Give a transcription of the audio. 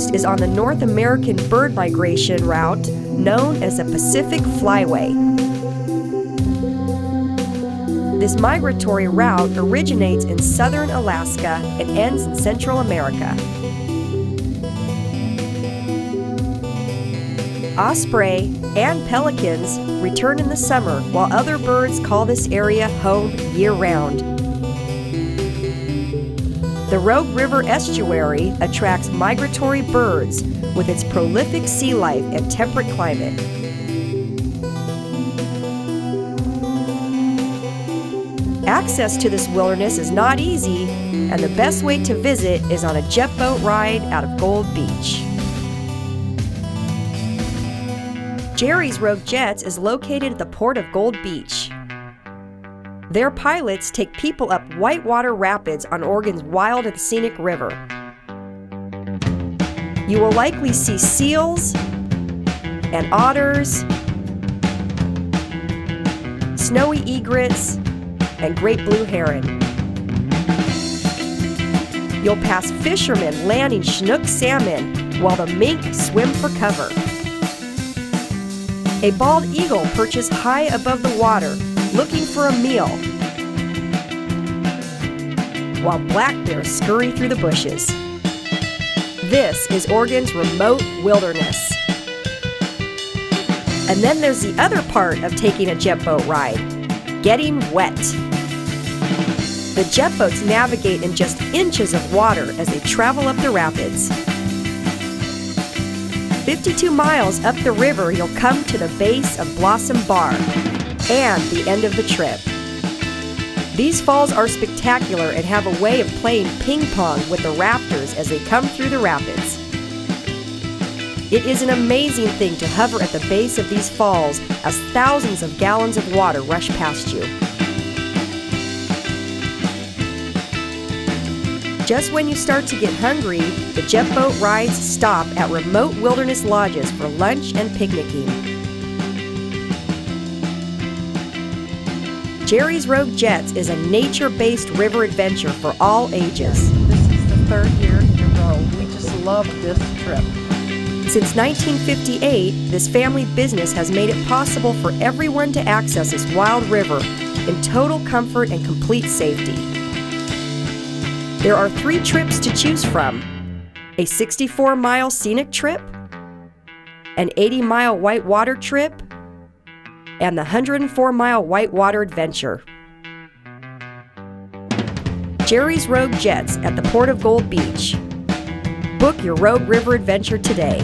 Coast is on the North American bird migration route known as the Pacific Flyway. This migratory route originates in southern Alaska and ends in Central America. Osprey and pelicans return in the summer, while other birds call this area home year-round. The Rogue River estuary attracts migratory birds with its prolific sea life and temperate climate. Access to this wilderness is not easy, and the best way to visit is on a jet boat ride out of Gold Beach. Jerry's Rogue Jets is located at the port of Gold Beach. Their pilots take people up whitewater rapids on Oregon's wild and scenic river. You will likely see seals and otters, snowy egrets, and great blue heron. You'll pass fishermen landing Chinook salmon while the mink swim for cover. A bald eagle perches high above the water, looking for a meal, while black bears scurry through the bushes. This is Oregon's remote wilderness. And then there's the other part of taking a jet boat ride, getting wet. The jet boats navigate in just inches of water as they travel up the rapids. 52 miles up the river, you'll come to the base of Blossom Bar and the end of the trip. These falls are spectacular and have a way of playing ping pong with the rafters as they come through the rapids. It is an amazing thing to hover at the base of these falls as thousands of gallons of water rush past you. Just when you start to get hungry, the jet boat rides stop at remote wilderness lodges for lunch and picnicking. Jerry's Rogue Jets is a nature-based river adventure for all ages. This is the third year in a row. We just love this trip. Since 1958, this family business has made it possible for everyone to access this wild river in total comfort and complete safety. There are 3 trips to choose from: a 64-mile scenic trip, an 80-mile whitewater trip, and the 104-mile whitewater adventure. Jerry's Rogue Jets at the Port of Gold Beach. Book your Rogue River adventure today.